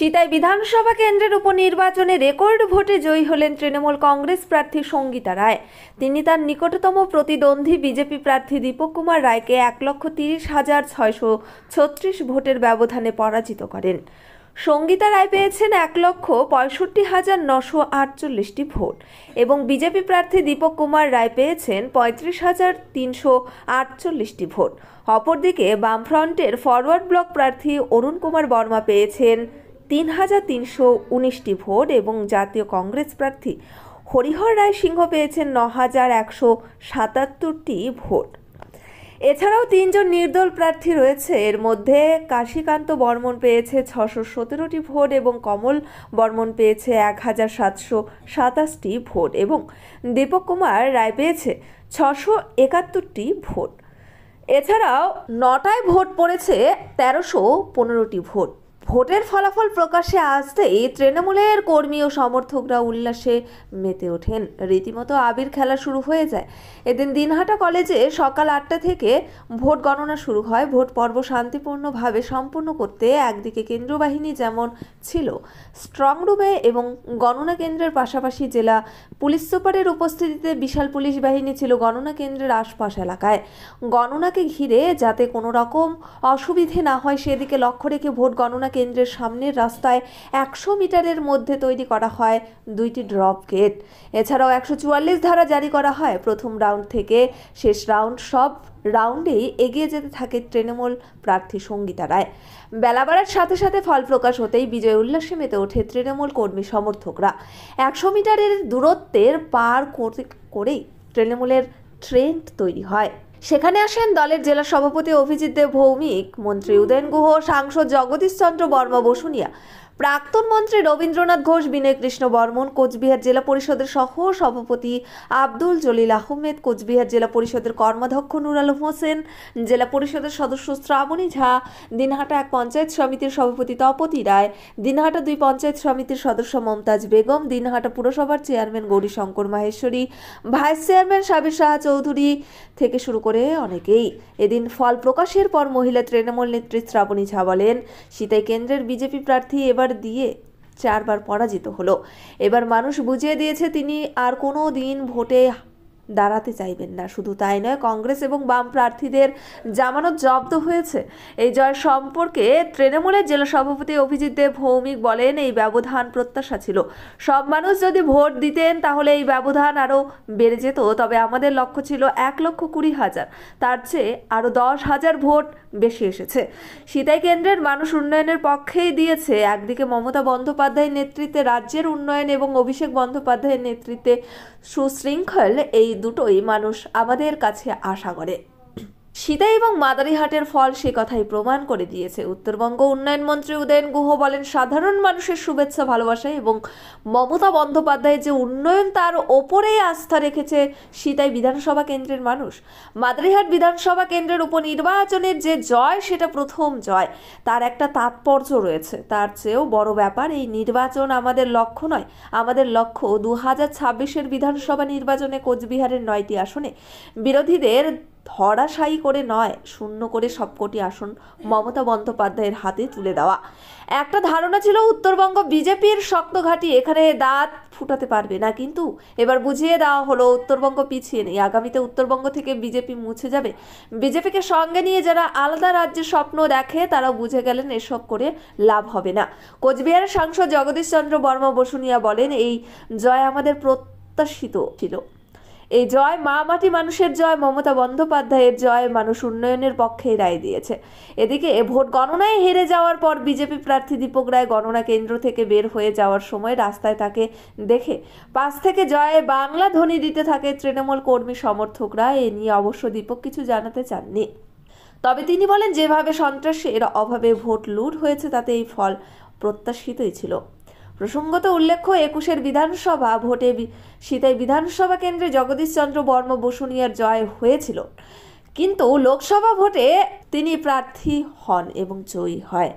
সিতাই বিধানসভা কেন্দ্রের উপনির্বাচনে রেকর্ড ভোটে জয়ী হলেন তৃণমূল কংগ্রেস প্রার্থী সঙ্গীতা রায়। তিনি তার নিকটতম প্রতিদ্বন্দ্বী বিজেপি প্রার্থী দীপক কুমার রায়কে 1,30,636 ভোটের ব্যবধানে পরাজিত করেন। সঙ্গীতা রায় পেয়েছেন 1,65,948টি ভোট এবং বিজেপি প্রার্থী দীপক কুমার রায় পেয়েছেন 35,348টি ভোট। অপরদিকে বামফ্রন্টের ফরওয়ার্ড ব্লক প্রার্থী অরুণ কুমার বর্মা পেয়েছেন 3,319টি ভোট এবং জাতীয় কংগ্রেস প্রার্থী হরিহর রায় সিংহ পেয়েছেন 9,177টি ভোট। এছাড়াও তিনজন নির্দল প্রার্থী রয়েছে। এর মধ্যে কাশীকান্ত বর্মন পেয়েছে 617টি ভোট এবং কমল বর্মন পেয়েছে 1,727টি ভোট এবং দীপক কুমার রায় পেয়েছে 671টি ভোট। এছাড়াও 9টায় ভোট পড়েছে 1,315টি ভোট। ভোটের ফলাফল প্রকাশে আসতেই তৃণমূলের কর্মী ও সমর্থকরা উল্লাসে মেতে ওঠেন। রীতিমতো আবির খেলা শুরু হয়ে যায়। এদিন দিনহাটা কলেজে সকাল 8টা থেকে ভোট গণনা শুরু হয়। ভোট পর্ব শান্তিপূর্ণভাবে সম্পন্ন করতে একদিকে কেন্দ্র বাহিনী যেমন ছিল স্ট্রং রুমে এবং গণনা কেন্দ্রের পাশাপাশি জেলা পুলিশ সুপারের উপস্থিতিতে বিশাল পুলিশ বাহিনী ছিল গণনা কেন্দ্রের আশপাশ এলাকায়। গণনাকে ঘিরে যাতে কোনো রকম অসুবিধে না হয় সেদিকে লক্ষ্য রেখে ভোট গণনা কেন্দ্রের সামনের রাস্তায় 100 মিটারের মধ্যে তৈরি করা হয় 2টি ড্রপ গেট। এছাড়াও 144 ধারা জারি করা হয়। প্রথম রাউন্ড থেকে শেষ রাউন্ড সব রাউন্ডেই এগিয়ে যেতে থাকে তৃণমূল প্রার্থী সঙ্গীতা রায়। বেলা বাড়ার সাথে সাথে ফল প্রকাশ হতেই বিজয় উল্লাসে মেতে ওঠে তৃণমূল কর্মী সমর্থকরা। 100 মিটারের দূরত্বের পার করেই তৃণমূলের ট্রেন্ড তৈরি হয়। সেখানে আসেন দলের জেলা সভাপতি অভিজিৎ দেব ভৌমিক, মন্ত্রী উদয়ন গুহ, সাংসদ জগদীশ চন্দ্র বর্মা বসুনিয়া, প্রাক্তন মন্ত্রী রবীন্দ্রনাথ ঘোষ, বিনয় কৃষ্ণ বর্মন, কোচবিহার জেলা পরিষদের সহ সভাপতি আব্দুল জলিল আহমেদ, কোচবিহার জেলা পরিষদের কর্মাধ্যক্ষ নুর আলম হোসেন, জেলা পরিষদের সদস্য শ্রাবণী ঝা, দিনহাটা 1 পঞ্চায়েত সমিতির সভাপতি তপতি রায়, দিনহাটা 2 পঞ্চায়েত সমিতির সদস্য মমতাজ বেগম, দিনহাটা পুরসভার chairman Gourishankar Maheshwari, vice chairman Sabir Shah Chowdhury থেকে শুরু করে অনেকেই। এদিন ফল প্রকাশের পর মহিলা তৃণমূল নেত্রী শ্রাবণী ঝা বলেন, সিতাই কেন্দ্রের বিজেপি প্রার্থী এবার দিয়ে 4 বার পরাজিত হলো। এবার মানুষ বুঝিয়ে দিয়েছে তিনি আর কোনো দিন ভোটে দাঁড়াতে চাইবেন না। শুধু তাই নয়, কংগ্রেস এবং বাম প্রার্থীদের জামানত জব্দ হয়েছে। এই জয় সম্পর্কে তৃণমূলের জেলা সভাপতি অভিজিৎ দেব ভৌমিক বলেন, এই ব্যবধান প্রত্যাশা ছিল। সব মানুষ যদি ভোট দিতেন তাহলে এই ব্যবধান আরও বেড়ে যেত। তবে আমাদের লক্ষ্য ছিল 1,20,000, তার চেয়ে আরও 10,000 ভোট বেশি এসেছে। সিতাই কেন্দ্রের মানুষ উন্নয়নের পক্ষেই দিয়েছে। একদিকে মমতা বন্দ্যোপাধ্যায়ের নেতৃত্বে রাজ্যের উন্নয়ন এবং অভিষেক বন্দ্যোপাধ্যায়ের নেতৃত্বে সুশৃঙ্খল, এই দুটোই মানুষ আমাদের কাছে আশা করে। সিতাই এবং মাদারিহাটের ফল সে কথাই প্রমাণ করে দিয়েছে। উত্তরবঙ্গ উন্নয়ন মন্ত্রী উদয়ন গুহ বলেন, সাধারণ মানুষের শুভেচ্ছা ভালোবাসা এবং মমতা বন্দ্যোপাধ্যায়ের যে উন্নয়ন তার ওপরেই আস্থা রেখেছে সিতাই বিধানসভা কেন্দ্রের মানুষ। মাদারিহাট বিধানসভা কেন্দ্রের উপনির্বাচনের যে জয় সেটা প্রথম জয়, তার একটা তাৎপর্য রয়েছে। তার চেয়েও বড় ব্যাপার, এই নির্বাচন আমাদের লক্ষ্য নয়, আমাদের লক্ষ্য 2026-এর বিধানসভা নির্বাচনে কোচবিহারের 9টি আসনে বিরোধীদের ধরাশায়ী করে নয়, শূন্য করে সবকটি আসন মমতা বন্দ্যোপাধ্যায়ের হাতে তুলে দেওয়া। একটা ধারণা ছিল উত্তরবঙ্গ বিজেপির শক্ত ঘাঁটি, এখানে দাঁত ফুটাতে পারবে না, কিন্তু এবার বুঝিয়ে দেওয়া হলো উত্তরবঙ্গ পিছিয়ে নেই। আগামীতে উত্তরবঙ্গ থেকে বিজেপি মুছে যাবে। বিজেপিকে সঙ্গে নিয়ে যারা আলাদা রাজ্যের স্বপ্ন দেখে তারাও বুঝে গেলেন এসব করে লাভ হবে না। কোচবিহারের সাংসদ জগদীশ চন্দ্র বর্মা বসুনিয়া বলেন, এই জয় আমাদের প্রত্যাশিত ছিল। এই জয় মা মাটি মানুষের জয়, মমতা বন্দ্যোপাধ্যায়ের জয়, মানুষ উন্নয়নের পক্ষে রায় দিয়েছে। এদিকে ভোট গণনায় হেরে যাওয়ার পর বিজেপি প্রার্থী দীপক রায় গণনা কেন্দ্র থেকে বের হয়ে যাওয়ার সময় রাস্তায় তাকে দেখে পাশ থেকে জয় বাংলা ধ্বনি দিতে থাকে তৃণমূল কর্মী সমর্থকরা। এ নিয়ে অবশ্য দীপক কিছু জানাতে চাননি। তবে তিনি বলেন, যেভাবে সন্ত্রাসের অভাবে ভোট লুট হয়েছে তাতে এই ফল প্রত্যাশিতই ছিল। প্রসঙ্গত উল্লেখ্য, 21-এর বিধানসভা ভোটে সিতাই বিধানসভা কেন্দ্রে জগদীশ চন্দ্র বর্মা বসুনিয়ার জয় হয়েছিল, কিন্তু লোকসভা ভোটে তিনি প্রার্থী হন এবং জয়ী হয়।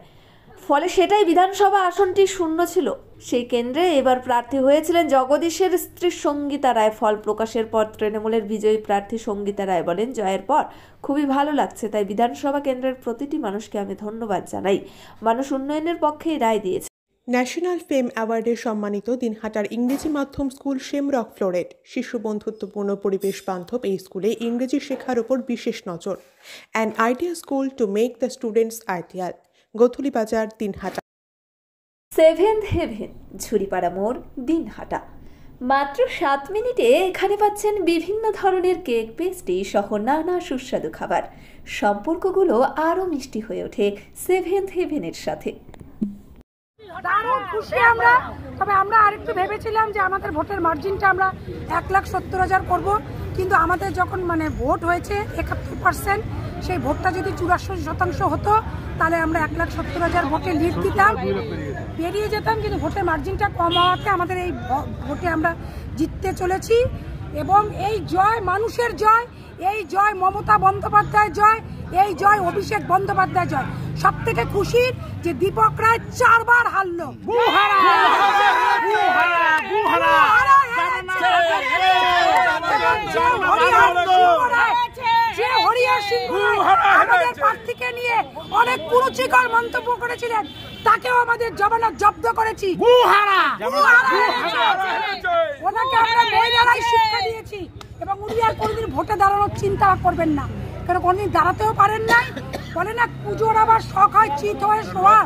ফলে সেটাই বিধানসভা আসনটি শূন্য ছিল। সেই কেন্দ্রে এবার প্রার্থী হয়েছিলেন জগদীশের স্ত্রী সঙ্গীতা রায়। ফল প্রকাশের পর তৃণমূলের বিজয়ী প্রার্থী সঙ্গীতা রায় বলেন, জয়ের পর খুবই ভালো লাগছে, তাই বিধানসভা কেন্দ্রের প্রতিটি মানুষকে আমি ধন্যবাদ জানাই। মানুষ উন্নয়নের পক্ষেই রায় দিয়েছে। ন্যাশনাল ফেম অ্যাওয়ার্ডে সম্মানিত দিনহাটার ইংরেজি মাধ্যম স্কুল শেমরক ফ্লোরেট। শিশু বন্ধুত্বপূর্ণ পরিবেশ বান্ধব এই স্কুলে ইংরেজি শেখার ওপর বিশেষ নজর। An idea school to make the students ideal. Gothuli Bazar, Dinhata. Seventh haven, Jhuripara মোড়, দিনহাটা। মাত্র 7 মিনিটে এখানে পাচ্ছেন বিভিন্ন ধরনের কেক, পেস্ট্রি সহ নানা সুস্বাদু খাবার। সম্পর্কগুলো আরও মিষ্টি হয়ে ওঠে সেভেন্থ হেভেনের সাথে। দারুণ খুশি আমরা। তবে আমরা আরেকটু ভেবেছিলাম যে আমাদের ভোটের মার্জিনটা আমরা 1,70,000 করব, কিন্তু আমাদের যখন ভোট হয়েছে 71%, সেই ভোটটা যদি 84% হতো তাহলে আমরা 1,70,000 ভোটে লিড দিতাম, পেরিয়ে যেতাম। কিন্তু ভোটের মার্জিনটা কম হওয়াতে আমাদের এই ভোটে আমরা জিততে চলেছি। এবং এই জয় মানুষের জয়, এই জয় মমতা বন্দ্যোপাধ্যায় জয়, এই জয় অভিষেক বন্দ্যোপাধ্যায় জয়। সব থেকে খুশির যে দীপক রায় 4 বার হারলো। আমাদের প্রার্থীকে নিয়ে অনেক কুরুচিকর মন্তব্য করেছিলেন, তাকেও আমাদের জবানত জব্দ করেছি। ওনাকে আমরা মহিলারাই শিক্ষা দিয়েছি এবং উনি আর কোনোদিন ভোটে দাঁড়ানোর চিন্তা করবেন না, কারণ কোনদিন দাঁড়াতেও পারেন নাই। বলে না পুজোর আবার শখ হয় চিত হয়ে শোয়া,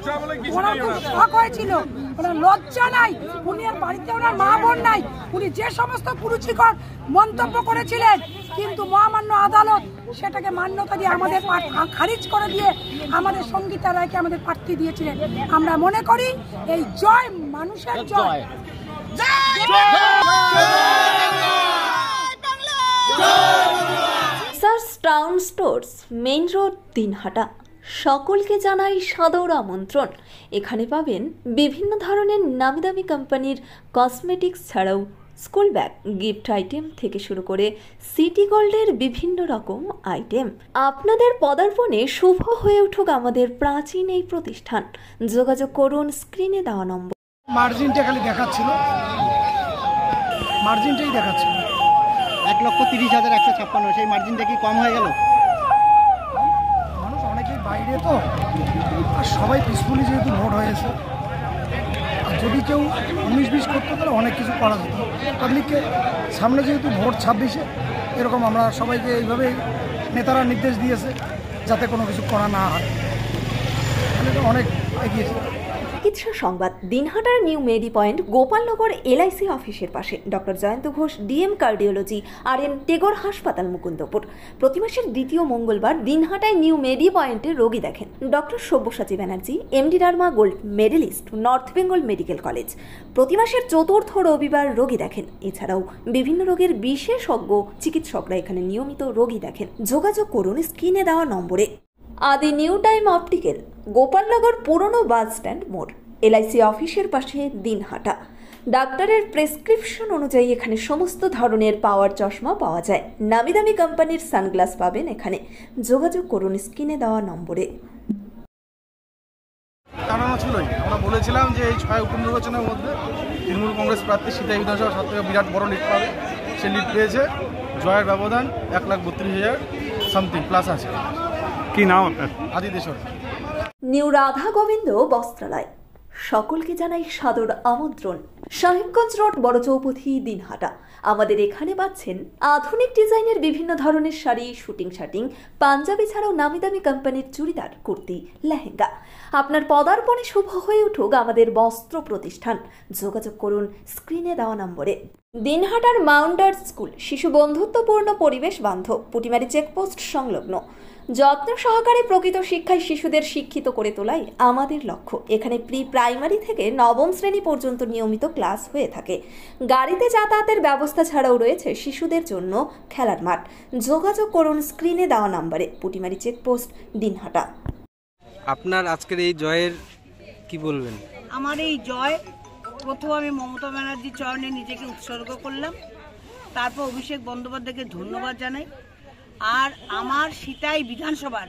ওনার খুব শখ হয়েছিল। ওনার লজ্জা নাই, উনি আর বাড়িতে ওনার মা বোন নাই। উনি যে সমস্ত কুরুচিকর মন্তব্য করেছিলেন, কিন্তু মহামান্য আদালত সেটাকে মান্যতা দিয়ে আমাদের খারিজ করে দিয়ে আমাদের সঙ্গীতা রায়কে আমাদের প্রার্থী দিয়েছিলেন। আমরা মনে করি এই জয় মানুষের জয়। সার্স town stores, main road, Dinhata. সকলকে জানাই সাদর আমন্ত্রণ। এখানে পাবেন বিভিন্ন ধরনের নামি দামি কোম্পানির কসমেটিক্স ছাড়াও স্কুল ব্যাগ, গিফট আইটেম থেকে শুরু করে সিটি গোল্ডের বিভিন্ন রকম আইটেম। আপনাদের পদার্পণে শুভ হয়ে উঠুক আমাদের প্রাচীন এই প্রতিষ্ঠান। যোগাযোগ করুন স্ক্রিনে দেওয়া নম্বর। মার্জিনটা খালি দেখাচ্ছিল, মার্জিনটাই দেখাচ্ছিল 1,30,156। সেই মার্জিনটা কি কম হয়ে গেল? মানুষ অনেকেই বাইরে তো, আর সবাই পিসফুলি যেহেতু ভোট হয়েছে, আর যদি কেউ 19-20 করতো তাহলে অনেক কিছু করা যেত। পাবলিককে সামনে যেহেতু ভোট 26-এ, এরকম আমরা সবাইকে এইভাবেই নেতারা নির্দেশ দিয়েছে যাতে কোনো কিছু করা না হয়, এটা অনেক এগিয়েছে। চিকিৎসা সংবাদ। দিনহাটার নিউ মেডি পয়েন্ট, গোপালনগর LIC অফিসের পাশে doctor Jayanta Ghosh DM cardiology RN Tagore হাসপাতাল, মুকুন্দপুর। প্রতি মাসের দ্বিতীয় মঙ্গলবার দিনহাটায় নিউ মেডি পয়েন্টে রোগী দেখেন doctor Sabyasachi Banerjee, MD derma gold medalist, north Bengal medical college. প্রতি মাসের চতুর্থ রবিবার রোগী দেখেন। এছাড়াও বিভিন্ন রোগের বিশেষজ্ঞ চিকিৎসকরা এখানে নিয়মিত রোগী দেখেন। যোগাযোগ করুন স্ক্রিনে দেওয়া নম্বরে। আদি নিউ টাইম অপটিক্যাল, গোপালনগর পুরনো বাস স্ট্যান্ড মোড়, LIC অফিসের পাশে, দিনহাটা। ডাক্তারের প্রেসক্রিপশন অনুযায়ী এখানে সমস্ত ধরনের পাওয়ার চশমা পাওয়া যায়। নামি দামি কোম্পানির সানগ্লাস পাবেন এখানে। যোগাযোগ করুন স্ক্রিনে দেওয়া নম্বরে। জানানো ছিলই, আমরা বলেছিলাম যে এই 6 উপনির্বাচনের মধ্যে তৃণমূল কংগ্রেস প্রার্থী সিতাই বিধানসভা সব থেকে বিরাট বড় লিড পাবে। সে লিড পেয়েছে, জয়ের ব্যবধান 1,32,000 সামথিং প্লাস আছে। কি নাম আপনার? আদি দেশর। নিউ রাধা গোবিন্দ বস্ত্রালয়, সকলকে জানাই সাদর আমন্ত্রণ। সাহেবগঞ্জ রোড, বড় চৌপথি, দিনহাটা। আমাদের এখানে পাচ্ছেন আধুনিক ডিজাইনের বিভিন্ন ধরনের শাড়ি, শুটিং শার্টিং, পাঞ্জাবি ছাড়াও নামি দামি কোম্পানির চুড়িদার, কুর্তি, লেহেঙ্গা। আপনার পদার্পণে শুভ হয়ে উঠুক আমাদের বস্ত্র প্রতিষ্ঠান। যোগাযোগ করুন স্ক্রিনে দেওয়া নম্বরে। দিনহাটার মাউন্টার স্কুল, শিশু বন্ধুত্বপূর্ণ পরিবেশ বান্ধব, পুটিমারি চেকপোস্ট সংলগ্ন। যত্ন সহকারে প্রকৃত শিক্ষায় শিশুদের শিক্ষিত করে তোলাই আমাদের লক্ষ্য। এখানে প্রাইমারি থেকে 9ম শ্রেণী পর্যন্ত নিয়মিত ক্লাস হয়ে থাকে। গাড়িতে যাতায়াতের ব্যবস্থা ছাড়াও রয়েছে শিশুদের জন্য খেলার মাঠ। যোগাযোগ করুন স্ক্রিনে দেওয়া নম্বরে। পুটিমারি চেকপোস্ট, দিনহাটা। আপনার আজকের এই জয়ের কি বলবেন? আমার এই জয়, প্রথম আমি মমতা ব্যানার্জির চরণে নিজেকে উৎসর্গ করলাম, তারপর অভিষেক বন্দ্যোপাধ্যায়কে ধন্যবাদ জানাই। আর আমার সিতাই বিধানসভার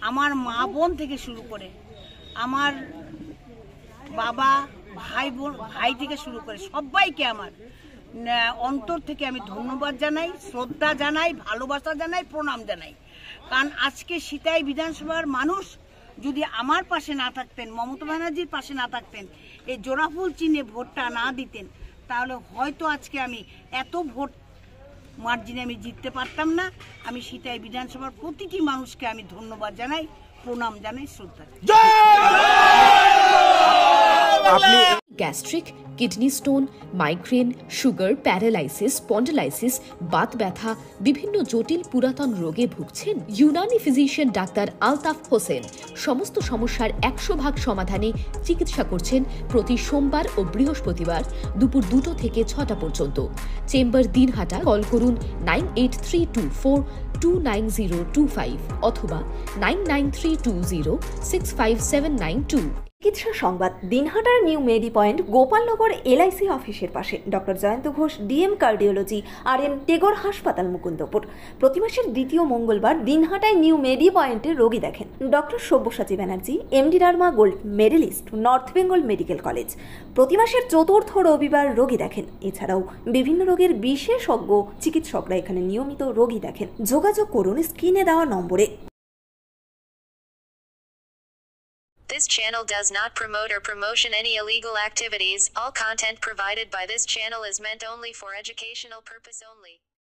আমার মা বোন থেকে শুরু করে আমার বাবা, ভাই থেকে শুরু করে সবাইকে আমার অন্তর থেকে আমি ধন্যবাদ জানাই, শ্রদ্ধা জানাই, ভালোবাসা জানাই, প্রণাম জানাই। কারণ আজকে সিতাই বিধানসভার মানুষ যদি আমার পাশে না থাকতেন, মমতা ব্যানার্জির পাশে না থাকতেন, এই জোড়াফুল চিহ্নে ভোটটা না দিতেন, তাহলে হয়তো আজকে আমি এত ভোট মার্জিনে আমি জিততে পারতাম না। আমি সিতাই বিধানসভার প্রতিটি মানুষকে আমি ধন্যবাদ জানাই, প্রণাম জানাই, শ্রদ্ধা। আপনি gastric, kidney stone, migraine, sugar, paralysis, spondylosis, Baat ব্যথা, বিভিন্ন জটিল পুরাতন রোগে ভুগছেন? ইউনানি ফিজিশিয়ান ডাক্তার আলতাফ হোসেন সমস্ত সমস্যার 100% সমাধানে চিকিৎসা করছেন প্রতি সোমবার ও বৃহস্পতিবার দুপুর 2টা থেকে 6টা পর্যন্ত। চেম্বার দিনহাটা। কল করুন 9832429025 অথবা 9932065792। চিকিৎসা সংবাদ। দিনহাটার নিউ মেডি পয়েন্ট, গোপালনগর এলআইসি অফিসের পাশে doctor Jayanta Ghosh, DM cardiology, RN Tagore হাসপাতাল, মুকুন্দপুর। প্রতি মাসের দ্বিতীয় মঙ্গলবার দিনহাটায় নিউ মেডি পয়েন্টে রোগী দেখেন doctor Sabyasachi Banerjee, MD derma gold medalist, north Bengal medical college. প্রতি মাসের চতুর্থ রবিবার রোগী দেখেন। এছাড়াও বিভিন্ন রোগের বিশেষজ্ঞ চিকিৎসকরা এখানে নিয়মিত রোগী দেখেন। যোগাযোগ করুন স্ক্রিনে দেওয়া নম্বরে। This channel does not promote or promotion any illegal activities. All content provided by this channel is meant only for educational purpose only.